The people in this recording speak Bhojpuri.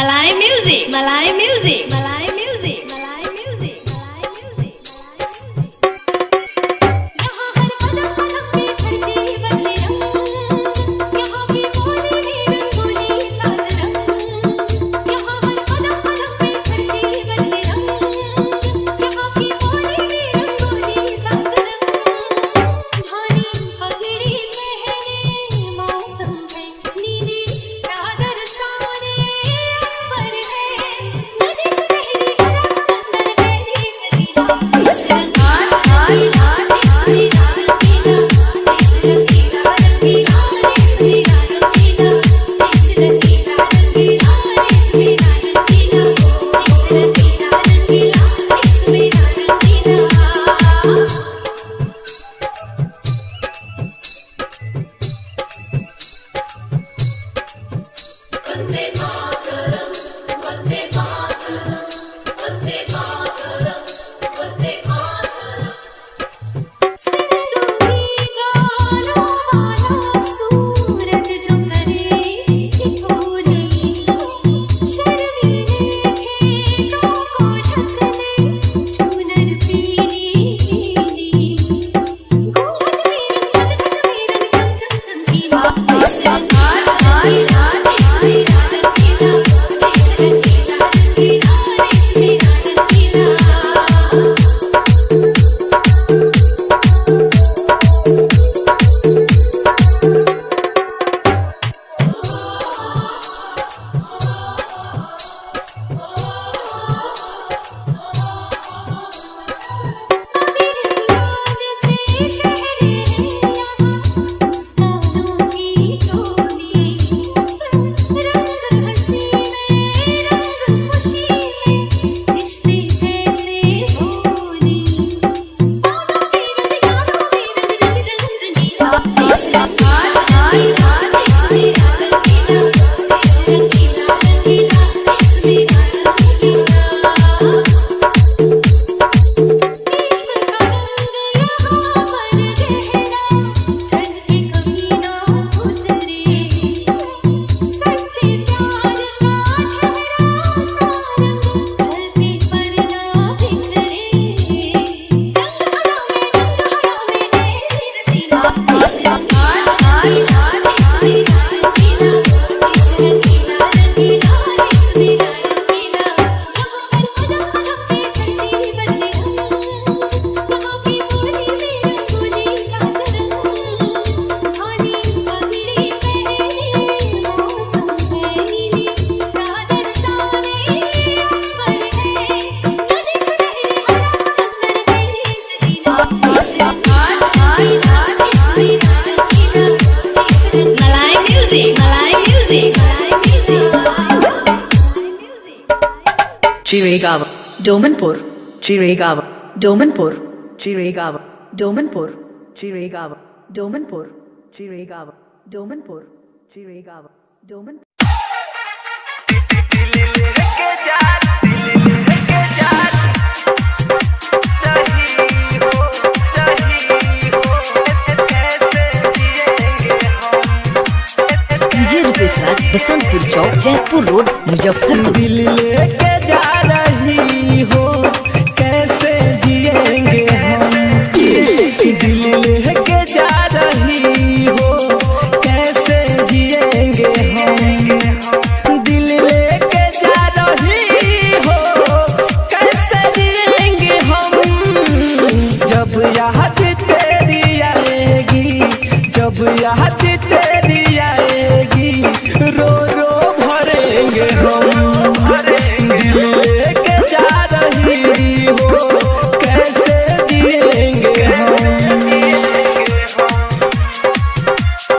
Malay music, Malay music, Malay music, Malay music, Malay music. यहाँ हर कदम कदम पे धरती बदले रंग, यहाँ की बोली भी रंगोली साथ रंग। यहाँ हर कदम कदम पे धरती बदले रंग, यहाँ की बोली भी रंगोली साथ रंग। धानी पगड़ी पहने मौसम है नीली चादर सारे अंबर है, नदी से गहरी हरा समंदर है सकीना इस रंगीला रंगीला इस रंगीला रंगीला इस रंगीला रंगीला इस रंगीला रंगीला इस रंगीला रंगीला इस रंगीला रंगीला इस मेरा रंगीला। वंदे मातरम वंदे मातरम वंदे मातरम वंदे मातरम। सिंदूरी गालों वाला सूरज जो करे ठिठोली, शर्मीले खेतों को ढक दे चूनर पीली पीली। घूंघट में रंग गगन में रंग चम चम चमकीला, इस रंगीला इस मेरा रंगीला इस रंगीला रंगीला इस मेरा रंगीला। अबीर गुलाल से शहरे यहाँ मुस्कानों की टोली, रंग हंसी में रंग खुशी में रिश्ते जैसे होली। बादों में रंग यादों में रंग रंग रंग रंगीला, इस रंगीला इस मेरा रंगीला इस रंगीला रंगीला इस मेरा रंगीला। इश्क का रंग यहाँ पर गहरा झलके कभी ना उतरे, सच्चे प्यार का ठहरा सा रंग चलते पर ना बिखरे। रंग हरा में है रसीला, इस रंगीला इस मेरा रंगीला इस रंगीला रंगीला इस मेरा रंगीला। यहाँ हर कदम कदम पे धरती बदले रंग, यहाँ की बोली में रंगोली साथ रंग। धानी पगड़ी पहने मौसम है नीली चादर सारे अंबर है, नदी से गहरी हरा समंदर है सकीना इस रंगीला इस मेरा रंगीला इस रंगीला। Malay music, Malay music, Malay music. Chiregaon, Domanpur, Chiregaon, Domanpur, Chiregaon, Domanpur, Chiregaon, Domanpur, Chiregaon, Domanpur, Chiregaon, Domanpur. DJ Rupesh Raj, Basantpur चौक, जयपुर रोड, मुजफ्फरपुर। दिल लेके जा रही हो कैसे जिएंगे हम, दिल लेके जा रही हो कैसे जिएंगे हम, दिल लेके जा रही हो कैसे जिएंगे हम। जब याद तेरी आएगी, जब याद तेरी आएगी, रो रो भरेंगे हम।